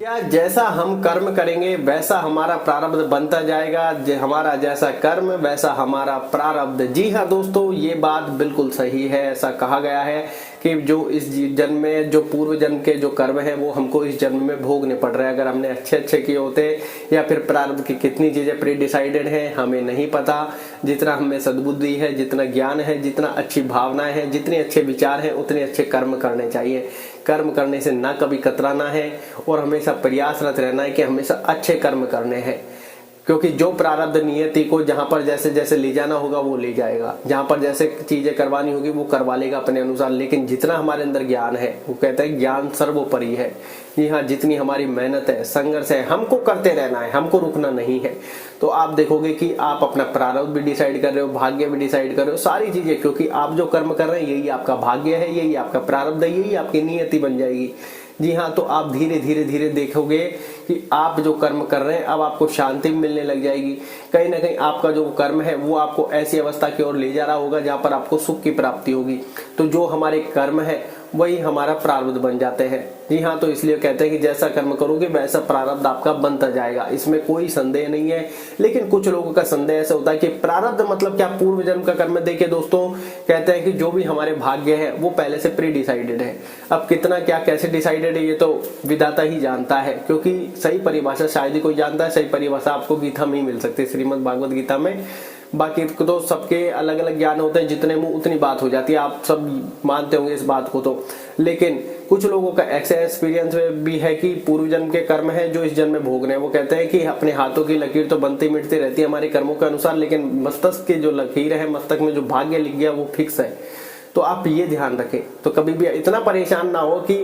क्या जैसा हम कर्म करेंगे वैसा हमारा प्रारब्ध बनता जाएगा। हमारा जैसा कर्म वैसा हमारा प्रारब्ध। जी हाँ दोस्तों, ये बात बिल्कुल सही है। ऐसा कहा गया है कि जो इस जन्म में जो पूर्व जन्म के जो कर्म है वो हमको इस जन्म में भोगने पड़ रहे हैं। अगर हमने अच्छे अच्छे किए होते या फिर प्रारब्ध की कितनी चीजें प्री डिसाइडेड हैं हमें नहीं पता। जितना हमें सद्बुद्धि है, जितना ज्ञान है, जितना अच्छी भावनाएं हैं, जितने अच्छे विचार हैं, उतने अच्छे कर्म करने चाहिए। कर्म करने से ना कभी कतराना है और हमेशा प्रयासरत रहना है कि हमेशा अच्छे कर्म करने हैं। क्योंकि जो प्रारब्ध नियति को जहां पर जैसे जैसे ले जाना होगा वो ले जाएगा, जहां पर जैसे चीजें करवानी होगी वो करवा लेगा अपने अनुसार। लेकिन जितना हमारे अंदर ज्ञान है, वो कहते हैं ज्ञान सर्वोपरि है। जी हाँ, जितनी हमारी मेहनत है, संघर्ष है, हमको करते रहना है, हमको रुकना नहीं है। तो आप देखोगे कि आप अपना प्रारब्ध भी डिसाइड कर रहे हो, भाग्य भी डिसाइड कर रहे हो, सारी चीजें। क्योंकि आप जो कर्म कर रहे हैं यही आपका भाग्य है, यही आपका प्रारब्ध है, यही आपकी नियति बन जाएगी। जी हाँ, तो आप धीरे धीरे धीरे देखोगे कि आप जो कर्म कर रहे हैं अब आपको शांति मिलने लग जाएगी। कहीं ना कहीं आपका जो कर्म है वो आपको ऐसी अवस्था की ओर ले जा रहा होगा जहां पर आपको सुख की प्राप्ति होगी। तो जो हमारे कर्म है वही हमारा प्रारब्ध बन जाते हैं। जी हाँ, तो इसलिए कहते हैं कि जैसा कर्म करोगे वैसा प्रारब्ध आपका बनता जाएगा, इसमें कोई संदेह नहीं है। लेकिन कुछ लोगों का संदेह ऐसा होता है कि प्रारब्ध मतलब क्या, पूर्व जन्म का कर्म। देखिए दोस्तों, कहते हैं कि जो भी हमारे भाग्य है वो पहले से प्री डिसाइडेड है। अब कितना क्या कैसे डिसाइडेड है ये तो विधाता ही जानता है। क्योंकि सही परिभाषा शायद ही कोई जानता है। सही परिभाषा आपको गीता में ही मिल सकती है, श्रीमद् भागवत गीता में। बाकी तो सबके अलग अलग ज्ञान होते हैं, जितने मुंह उतनी बात हो जाती है। आप सब मानते होंगे इस बात को तो। लेकिन कुछ लोगों का ऐसा एक्सपीरियंस भी है कि पूर्व जन्म के कर्म है जो इस जन्म में भोग रहे हैं। वो कहते हैं कि अपने हाथों की लकीर तो बनती मिटती रहती है हमारे कर्मों के अनुसार, लेकिन मस्तक की जो लकीर है, मस्तक में जो भाग्य लिख गया वो फिक्स है। तो आप ये ध्यान रखें। तो कभी भी इतना परेशान ना हो कि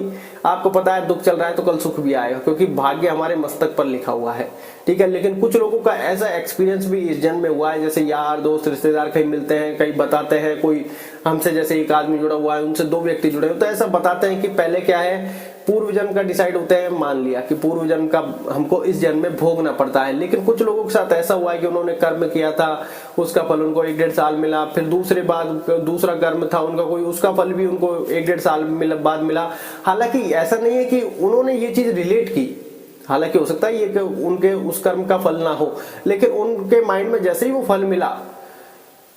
आपको पता है दुख चल रहा है तो कल सुख भी आएगा, क्योंकि भाग्य हमारे मस्तक पर लिखा हुआ है। ठीक है, लेकिन कुछ लोगों का ऐसा एक्सपीरियंस भी इस जन्म में हुआ है, जैसे यार दोस्त रिश्तेदार कहीं मिलते हैं, कहीं बताते हैं, कोई हमसे जैसे एक आदमी जुड़ा हुआ है, उनसे दो व्यक्ति जुड़े हुए, तो ऐसा बताते हैं कि पहले क्या है, पूर्व जन्म का डिसाइड होता है। मान लिया कि पूर्व जन्म का हमको इस जन्म में भोगना पड़ता है। लेकिन कुछ लोगों के साथ ऐसा हुआ है कि उन्होंने कर्म किया था, उसका फल उनको 1-1.5 साल मिला। फिर दूसरा कर्म था उनका कोई, उसका फल भी उनको 1-1.5 साल बाद मिला। हालांकि ऐसा नहीं है कि उन्होंने ये चीज रिलेट की, हालांकि हो सकता है ये कि उनके उस कर्म का फल ना हो, लेकिन उनके माइंड में जैसे ही वो फल मिला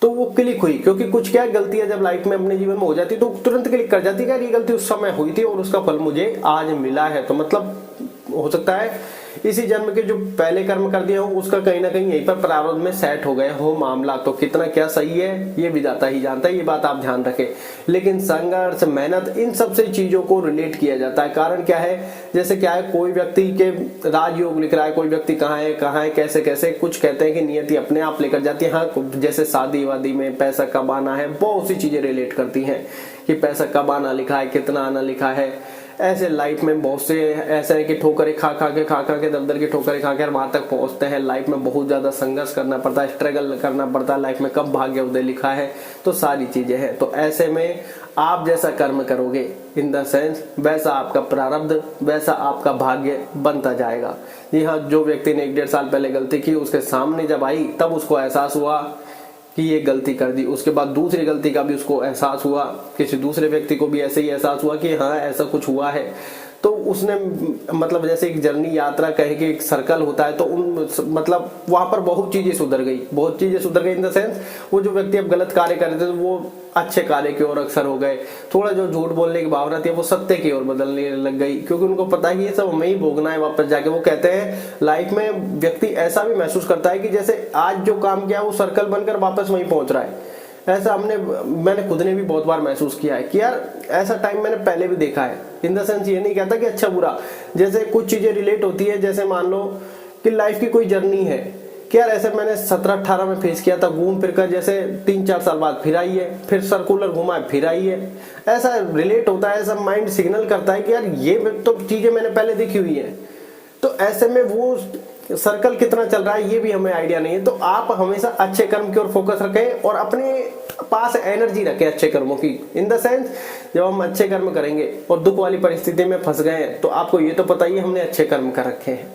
तो वो क्लिक हुई। क्योंकि कुछ क्या गलतियां जब लाइफ में अपने जीवन में हो जाती तो तुरंत क्लिक कर जाती है कि ये गलती उस समय हुई थी और उसका फल मुझे आज मिला है। तो मतलब हो सकता है इसी जन्म के जो पहले कर्म कर दिया हो उसका कहीं ना कहीं यहीं पर प्रारब्ध में सेट हो गया हो मामला। तो कितना क्या सही है ये विधाता ही जानता है, ये बात आप ध्यान रखें। लेकिन संघर्ष, मेहनत, इन सब से चीजों को रिलेट किया जाता है। कारण क्या है, जैसे क्या है, कोई व्यक्ति के राजयोग लिख रहा है, कोई व्यक्ति कहाँ है कैसे कैसे, कुछ कहते हैं कि नियति अपने आप लेकर जाती है। हाँ, जैसे शादी वादी में पैसा कब आना है, बहुत सी चीजें रिलेट करती हैं कि पैसा कब आना लिखा है, कितना आना लिखा है। ऐसे लाइफ में बहुत से ऐसा है कि ठोकरें खा खा के दर की ठोकरें खा के वहां तक पहुंचते हैं। लाइफ में बहुत ज्यादा संघर्ष करना पड़ता है, स्ट्रगल करना पड़ता है। लाइफ में कब भाग्य उदय लिखा है, तो सारी चीजें हैं। तो ऐसे में आप जैसा कर्म करोगे, इन द सेंस वैसा आपका प्रारब्ध, वैसा आपका भाग्य बनता जाएगा। जी हाँ, जो व्यक्ति ने 1-1.5 साल पहले गलती की, उसके सामने जब आई तब उसको एहसास हुआ कि ये गलती कर दी। उसके बाद दूसरी गलती का भी उसको एहसास हुआ, किसी दूसरे व्यक्ति को भी ऐसे ही एहसास हुआ कि हाँ ऐसा कुछ हुआ है। तो उसने मतलब जैसे एक जर्नी यात्रा कहे कि एक सर्कल होता है, तो मतलब वहां पर बहुत चीजें सुधर गई इन द सेंस वो जो व्यक्ति अब गलत कार्य कर रहे थे तो वो अच्छे कार्य की ओर अक्सर हो गए। थोड़ा जो झूठ बोलने की भावना थी वो सत्य की ओर बदलने लग गई, क्योंकि उनको पता है कि ये सब हमें ही भोगना है वापस जाके। वो कहते हैं लाइफ में व्यक्ति ऐसा भी महसूस करता है कि जैसे आज जो काम किया वो सर्कल बनकर वापस वहीं पहुंच रहा है। ऐसा मैंने खुद ने भी बहुत बार महसूस किया है कि यार ऐसा टाइम मैंने पहले भी देखा है। इन द सेंस ये नहीं कहता कि अच्छा बुरा, जैसे कुछ चीजें रिलेट होती है। जैसे मान लो कि लाइफ की कोई जर्नी है कि यार ऐसे मैंने 17-18 में फेस किया था, घूम फिर कर जैसे 3-4 साल बाद फिर आई है, फिर सर्कुलर घुमा है फिर आई है। ऐसा रिलेट होता है, ऐसा माइंड सिग्नल करता है कि यार ये तो चीजें मैंने पहले देखी हुई है। तो ऐसे में वो सर्कल कितना चल रहा है ये भी हमें आइडिया नहीं है। तो आप हमेशा अच्छे कर्म की ओर फोकस रखें और अपने पास एनर्जी रखें अच्छे कर्मों की। इन द सेंस जब हम अच्छे कर्म करेंगे और दुख वाली परिस्थिति में फंस गए हैं तो आपको ये तो पता ही है हमने अच्छे कर्म कर रखे हैं।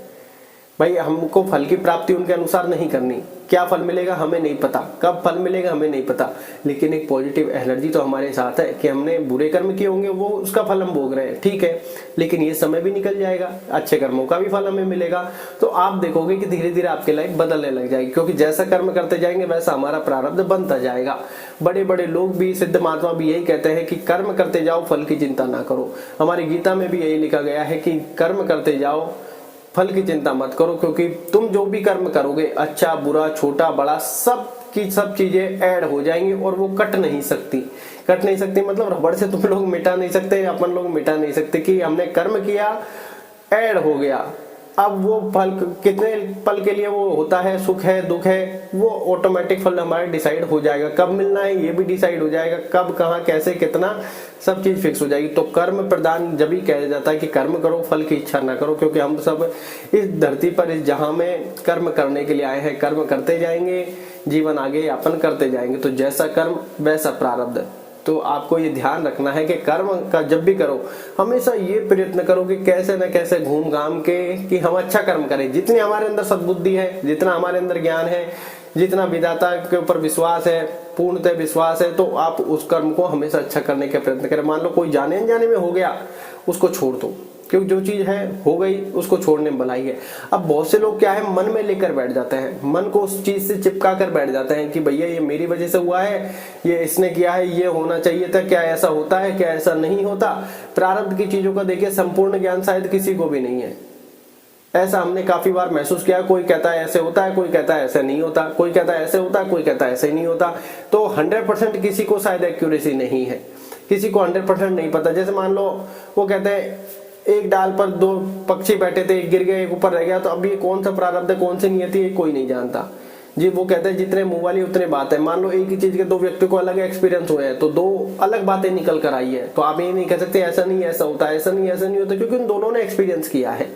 भाई हमको फल की प्राप्ति उनके अनुसार नहीं करनी, क्या फल मिलेगा हमें नहीं पता, कब फल मिलेगा हमें नहीं पता, लेकिन एक पॉजिटिव एनर्जी तो हमारे साथ है कि हमने बुरे कर्म किए होंगे वो उसका फल हम भोग रहे हैं, ठीक है, लेकिन ये समय भी निकल जाएगा, अच्छे कर्मों का भी फल हमें मिलेगा। तो आप देखोगे कि धीरे धीरे आपकी लाइफ बदलने लग जाएगी, क्योंकि जैसा कर्म करते जाएंगे वैसा हमारा प्रारब्ध बनता जाएगा। बड़े बड़े लोग भी, सिद्ध महात्मा भी यही कहते हैं कि कर्म करते जाओ, फल की चिंता ना करो। हमारी गीता में भी यही लिखा गया है कि कर्म करते जाओ, फल की चिंता मत करो, क्योंकि तुम जो भी कर्म करोगे, अच्छा बुरा छोटा बड़ा, सब की सब चीजें ऐड हो जाएंगी और वो कट नहीं सकती। कट नहीं सकती मतलब रबड़ से तुम लोग मिटा नहीं सकते, अपन लोग मिटा नहीं सकते कि हमने कर्म किया, ऐड हो गया। अब वो फल कितने पल के लिए वो होता है, सुख है दुख है, वो ऑटोमेटिक फल हमारा डिसाइड हो जाएगा, कब मिलना है ये भी डिसाइड हो जाएगा, कब कहाँ कैसे कितना, सब चीज फिक्स हो जाएगी। तो कर्म प्रदान जब भी कहा जाता है कि कर्म करो फल की इच्छा ना करो, क्योंकि हम सब इस धरती पर, इस जहां में कर्म करने के लिए आए हैं, कर्म करते जाएंगे, जीवन आगे यापन करते जाएंगे। तो जैसा कर्म वैसा प्रारब्ध। तो आपको ये ध्यान रखना है कि कर्म का जब भी करो हमेशा ये प्रयत्न करो कि कैसे न कैसे घूम घाम के कि हम अच्छा कर्म करें। जितनी हमारे अंदर सद्बुद्धि है, जितना हमारे अंदर ज्ञान है, जितना विधाता के ऊपर विश्वास है, पूर्णतः विश्वास है, तो आप उस कर्म को हमेशा अच्छा करने का प्रयत्न करें। मान लो कोई जाने अनजाने में हो गया, उसको छोड़ दो, क्योंकि जो चीज है हो गई, उसको छोड़ने में भलाई है। अब बहुत से लोग क्या है, मन में लेकर बैठ जाते हैं, मन को उस चीज से चिपका कर बैठ जाते हैं कि भैया ये मेरी वजह से हुआ है, ये इसने किया है, ये होना चाहिए था, क्या ऐसा होता है, क्या ऐसा नहीं होता। प्रारब्ध की चीजों का देखिए संपूर्ण ज्ञान शायद किसी को भी नहीं है। ऐसा हमने काफी बार महसूस किया, कोई कहता है ऐसे होता है, कोई कहता है ऐसे नहीं होता, कोई कहता है ऐसे होता है, कोई कहता है ऐसे नहीं होता। तो 100% किसी को शायद एक्यूरेसी नहीं है, किसी को 100% नहीं पता। जैसे मान लो वो कहते हैं एक डाल पर दो पक्षी बैठे थे, एक गिर गया एक ऊपर रह गया, तो अब ये कौन सा प्रारब्ध है कौन सी नियति है कोई नहीं जानता जी। वो कहते हैं जितने मुंह वाली उतने बात है। मान लो एक ही चीज के दो व्यक्ति को अलग एक्सपीरियंस हुए हैं, तो दो अलग बातें निकल कर आई है, तो आप ये नहीं कह सकते ऐसा नहीं ऐसा होता, ऐसा नहीं ऐसा नहीं होता, क्योंकि उन दोनों ने एक्सपीरियंस किया है।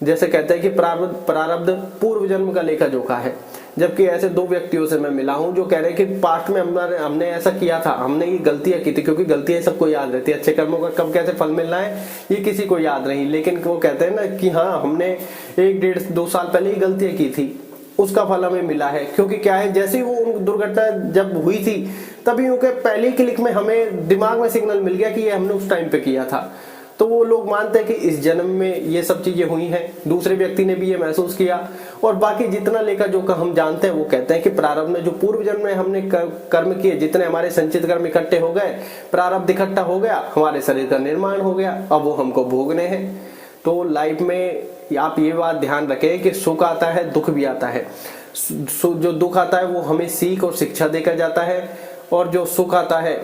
जैसे कहते हैं कि प्रारब्ध पूर्व जन्म का लेखा जोखा है, जबकि ऐसे दो व्यक्तियों से मैं मिला हूं जो कह रहे हैं कि पास्ट में हमने ऐसा किया था, हमने ये गलतियां की थी, क्योंकि गलतियां सबको याद रहती है, अच्छे कर्मों का कब कैसे फल मिलना है ये किसी को याद नहीं, लेकिन वो कहते हैं ना कि हाँ हमने 1-1.5-2 साल पहले ही गलतियां की थी, उसका फल हमें मिला है। क्योंकि क्या है, जैसे ही वो दुर्घटना जब हुई थी तभी उनके पहले क्लिक में हमें दिमाग में सिग्नल मिल गया कि ये हमने उस टाइम पे किया था। तो वो लोग मानते हैं कि इस जन्म में ये सब चीजें हुई हैं, दूसरे व्यक्ति ने भी ये महसूस किया, और बाकी जितना लेखा जोखा हम जानते हैं वो कहते हैं कि प्रारब्ध में जो पूर्व जन्म में हमने कर्म किए, जितने हमारे संचित कर्म इकट्ठे हो गए, प्रारब्ध इकट्ठा हो गया, हमारे शरीर का निर्माण हो गया, अब वो हमको भोगने हैं। तो लाइफ में आप ये बात ध्यान रखें कि सुख आता है दुख भी आता है। जो दुख आता है वो हमें सीख और शिक्षा देकर जाता है, और जो सुख आता है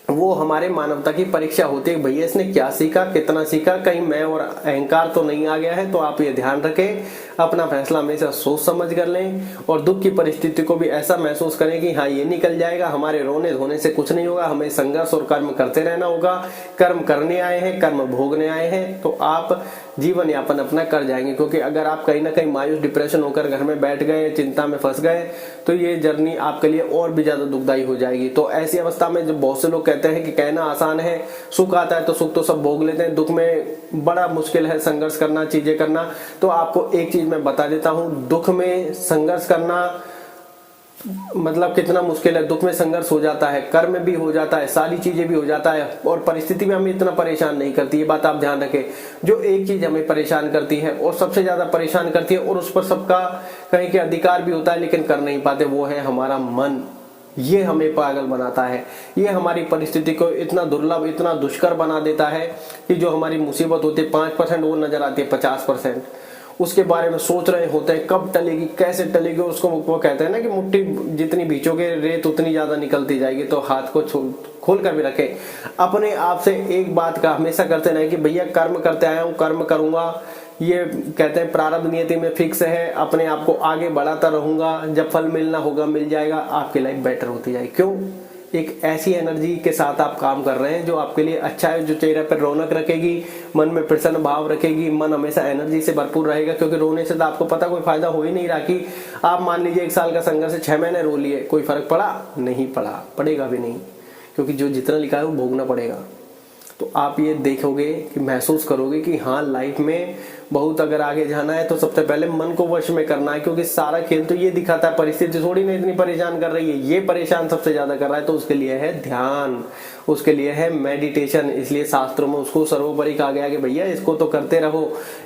वो हमारे मानवता की परीक्षा होती है, भैया इसने क्या सीखा, कितना सीखा, कहीं मैं और अहंकार तो नहीं आ गया है। तो आप ये ध्यान रखें, अपना फैसला हमेशा सोच समझ कर लें, और दुख की परिस्थिति को भी ऐसा महसूस करें कि हाँ ये निकल जाएगा, हमारे रोने धोने से कुछ नहीं होगा, हमें संघर्ष और कर्म करते रहना होगा। कर्म करने आए हैं, कर्म भोगने आए हैं, तो आप जीवन यापन अपना कर जाएंगे। क्योंकि अगर आप कहीं ना कहीं मायूस डिप्रेशन होकर घर में बैठ गए, चिंता में फंस गए, तो ये जर्नी आपके लिए और भी ज्यादा दुखदायी हो जाएगी। तो ऐसी अवस्था में जब बहुत से लोग कहते हैं कि कहना आसान है, सुख आता है तो सुख तो सब भोग लेते हैं, दुख में बड़ा मुश्किल है संघर्ष करना, चीजें करना। तो आपको एक चीज मैं बता देता हूं, दुख में संघर्ष करना मतलब कितना मुश्किल है। दुख में संघर्ष हो जाता है, कर्म भी हो जाता है, सारी चीजें भी हो जाता है, और परिस्थिति भी हमें इतना परेशान नहीं करती। ये बात आप ध्यान रखें, जो एक चीज हमें परेशान करती है और सबसे ज्यादा परेशान करती है, और उस पर सबका कहीं के अधिकार भी होता है लेकिन कर नहीं पाते, वो है हमारा मन। ये हमें पागल बनाता है, ये हमारी परिस्थिति को इतना दुर्लभ, इतना दुष्कर बना देता है कि जो हमारी मुसीबत होती है 5% वो नजर आती है 50%। उसके बारे में सोच रहे होते हैं कब टलेगी, कैसे टलेगी। उसको वो कहते हैं ना कि मुट्ठी जितनी भींचोगे रेत उतनी ज्यादा निकलती जाएगी। तो हाथ को खोल कर भी रखे, अपने आप से एक बात का हमेशा करते रहे कि भैया कर्म करते आया हूँ, कर्म करूंगा। ये कहते हैं प्रारब्ध नियति में फिक्स है, अपने आप को आगे बढ़ाता रहूंगा, जब फल मिलना होगा मिल जाएगा, आपकी लाइफ बेटर होती जाएगी। क्यों? एक ऐसी एनर्जी के साथ आप काम कर रहे हैं जो आपके लिए अच्छा है, जो चेहरे पर रौनक रखेगी, मन में प्रसन्न भाव रखेगी, मन हमेशा एनर्जी से भरपूर रहेगा। क्योंकि रोने से तो आपको पता कोई फायदा हो ही नहीं रहा कि आप मान लीजिए 1 साल का संघर्ष से 6 महीने रो लिए, कोई फर्क पड़ा? नहीं पड़ा, पड़ेगा भी नहीं, क्योंकि जो जितना लिखा है वो भोगना पड़ेगा। तो आप ये देखोगे कि महसूस करोगे कि हाँ लाइफ में बहुत अगर आगे जाना है तो सबसे पहले मन को वश में करना है, क्योंकि सारा खेल तो ये दिखाता है, परिस्थिति थोड़ी ना इतनी परेशान कर रही है, ये परेशान सबसे ज्यादा कर रहा है। तो उसके लिए है ध्यान, उसके लिए है मेडिटेशन। इसलिए शास्त्रों में उसको सर्वोपरि कहा गया कि भैया इसको तो करते रहो,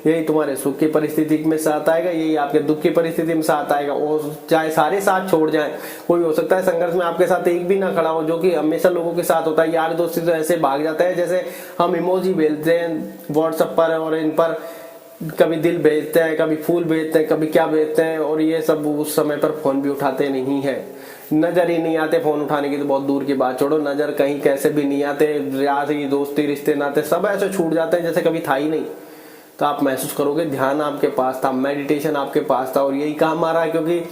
यही तुम्हारे सुख की परिस्थिति में साथ आएगा, यही आपके दुख की परिस्थिति में साथ आएगा। और चाहे सारे साथ छोड़ जाएं, कोई हो सकता है संघर्ष में आपके साथ एक भी ना खड़ा हो, जो कि हमेशा लोगों के साथ होता है। यार दोस्ती तो ऐसे भाग जाता है जैसे हम इमोजी भेजते हैं व्हाट्सएप पर और इन पर, कभी दिल भेजते हैं, कभी फूल भेजते हैं, कभी क्या भेजते हैं, और ये सब उस समय पर फोन भी उठाते नहीं है, नजर ही नहीं आते। फोन उठाने की तो बहुत दूर की बात छोड़ो, नजर कहीं कैसे भी नहीं आते। यारी दोस्ती रिश्ते नाते सब ऐसे छूट जाते हैं जैसे कभी था ही नहीं। तो आप महसूस करोगे ध्यान आपके पास था, मेडिटेशन आपके पास था, और यही काम आ रहा है, क्योंकि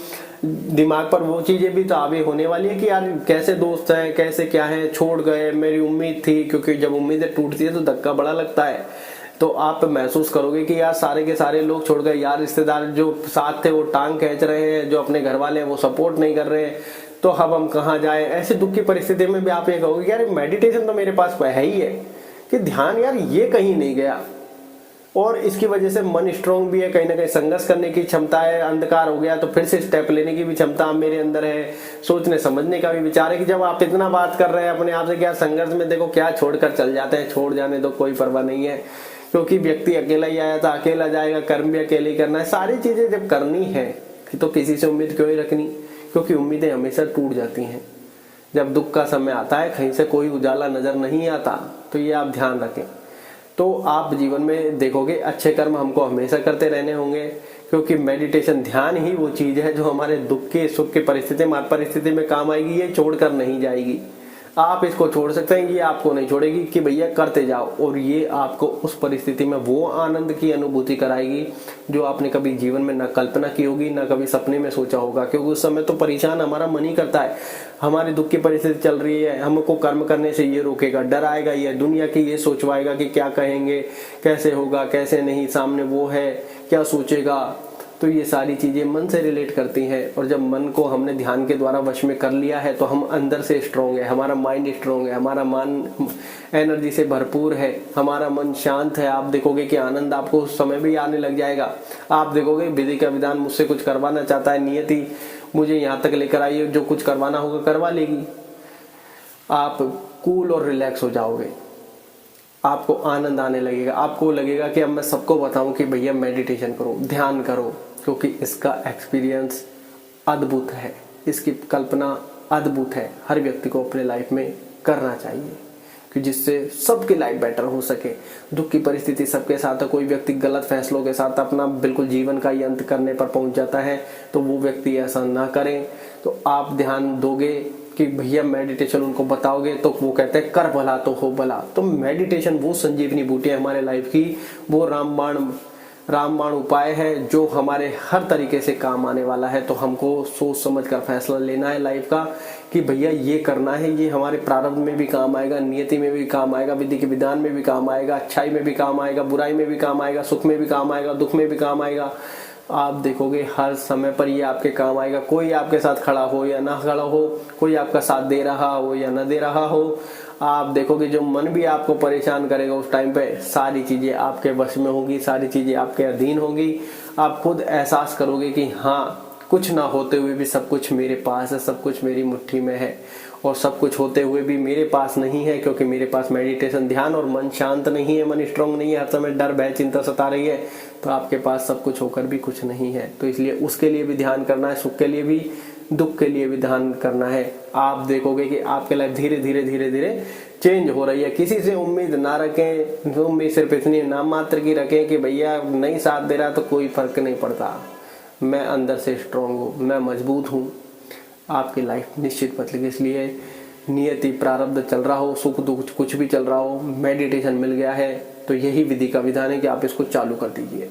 दिमाग पर वो चीजें भी तो आगे होने वाली है कि यार कैसे दोस्त हैं, कैसे क्या है, छोड़ गए, मेरी उम्मीद थी। क्योंकि जब उम्मीदें टूटती है तो धक्का बड़ा लगता है। तो आप महसूस करोगे कि यार सारे के सारे लोग छोड़ गए, यार रिश्तेदार जो साथ थे वो टांग खींच रहे हैं, जो अपने घर वाले हैं वो सपोर्ट नहीं कर रहे हैं, तो अब हम कहाँ जाए। ऐसे दुख की परिस्थिति में भी आप ये कहोगे यार मेडिटेशन तो मेरे पास है ही है, कि ध्यान यार ये कहीं नहीं गया, और इसकी वजह से मन स्ट्रांग भी है, कहीं ना कहीं संघर्ष करने की क्षमता है, अंधकार हो गया तो फिर से स्टेप लेने की भी क्षमता मेरे अंदर है, सोचने समझने का भी विचार है। कि जब आप इतना बात कर रहे हैं अपने आप से, क्या संघर्ष में देखो क्या छोड़कर चल जाते हैं, छोड़ जाने तो कोई परवाह नहीं है, क्योंकि व्यक्ति अकेला ही आया था, अकेला जाएगा, कर्म भी अकेले ही करना है। सारी चीजें जब करनी है तो किसी से उम्मीद क्यों ही रखनी, क्योंकि उम्मीदें हमेशा टूट जाती हैं। जब दुख का समय आता है, कहीं से कोई उजाला नजर नहीं आता, तो ये आप ध्यान रखें। तो आप जीवन में देखोगे अच्छे कर्म हमको हमेशा करते रहने होंगे, क्योंकि मेडिटेशन ध्यान ही वो चीज है जो हमारे दुख के सुख के परिस्थिति में काम आएगी, ये छोड़कर नहीं जाएगी। आप इसको छोड़ सकते हैं, ये आपको नहीं छोड़ेगी कि भैया करते जाओ, और ये आपको उस परिस्थिति में वो आनंद की अनुभूति कराएगी जो आपने कभी जीवन में ना कल्पना की होगी, ना कभी सपने में सोचा होगा। क्योंकि उस समय तो परेशान हमारा मन ही करता है, हमारी दुख की परिस्थिति चल रही है, हमको कर्म करने से ये रोकेगा, डर आएगा, ये दुनिया की ये सोचवाएगा कि क्या कहेंगे, कैसे होगा, कैसे नहीं, सामने वो है क्या सोचेगा। तो ये सारी चीजें मन से रिलेट करती हैं, और जब मन को हमने ध्यान के द्वारा वश में कर लिया है तो हम अंदर से स्ट्रांग है, हमारा माइंड स्ट्रांग है, हमारा मन एनर्जी से भरपूर है, हमारा मन शांत है। आप देखोगे कि आनंद आपको उस समय भी आने लग जाएगा। आप देखोगे विधि का विधान मुझसे कुछ करवाना चाहता है, नियति मुझे यहाँ तक लेकर आई है, जो कुछ करवाना होगा करवा लेगी। आप कूल और रिलैक्स हो जाओगे, आपको आनंद आने लगेगा, आपको लगेगा कि अब मैं सबको बताऊं कि भैया मेडिटेशन करो, ध्यान करो, क्योंकि इसका एक्सपीरियंस अद्भुत है, इसकी कल्पना अद्भुत है। हर व्यक्ति को अपने लाइफ में करना चाहिए, कि जिससे सबकी लाइफ बेटर हो सके। दुख की परिस्थिति सबके साथ है, कोई व्यक्ति गलत फैसलों के साथ अपना बिल्कुल जीवन का ही अंत करने पर पहुंच जाता है, तो वो व्यक्ति ऐसा ना करें। तो आप ध्यान दोगे कि भैया मेडिटेशन उनको बताओगे तो वो कहते हैं कर भला तो हो भला। तो मेडिटेशन वो संजीवनी बूटी है हमारे लाइफ की, वो रामबाण उपाय है जो हमारे हर तरीके से काम आने वाला है। तो हमको सोच समझ कर फैसला लेना है लाइफ का कि भैया ये करना है, ये हमारे प्रारब्ध में भी काम आएगा, नियति में भी काम आएगा, विधि के विधान में भी काम आएगा, अच्छाई में भी काम आएगा, बुराई में भी काम आएगा, सुख में भी काम आएगा, दुख में भी काम आएगा। आप देखोगे हर समय पर ये आपके काम आएगा। कोई आपके साथ खड़ा हो या ना खड़ा हो, कोई आपका साथ दे रहा हो या ना दे रहा हो, आप देखोगे जो मन भी आपको परेशान करेगा उस टाइम पे सारी चीजें आपके वश में होंगी, सारी चीजें आपके अधीन होंगी। आप खुद एहसास करोगे कि हाँ, कुछ ना होते हुए भी सब कुछ मेरे पास है, सब कुछ मेरी मुट्ठी में है, और सब कुछ होते हुए भी मेरे पास नहीं है, क्योंकि मेरे पास मेडिटेशन ध्यान और मन शांत नहीं है, मन स्ट्रांग नहीं है, हर समय डर भय चिंता सता रही है, तो आपके पास सब कुछ होकर भी कुछ नहीं है। तो इसलिए उसके लिए भी ध्यान करना है, सुख के लिए भी दुख के लिए भी ध्यान करना है। आप देखोगे कि आपके लाइफ धीरे धीरे धीरे धीरे चेंज हो रही है। किसी से उम्मीद ना रखें, उम्मीद सिर्फ इतनी नाम मात्र की रखें कि भैया नहीं साथ दे रहा तो कोई फर्क नहीं पड़ता, मैं अंदर से स्ट्रांग हूँ, मैं मजबूत हूँ। आपकी लाइफ निश्चित बदलेगी। इसलिए नियति प्रारब्ध चल रहा हो, सुख दुख कुछ भी चल रहा हो, मेडिटेशन मिल गया है तो यही विधि का विधान है कि आप इसको चालू कर दीजिए।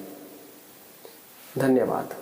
धन्यवाद।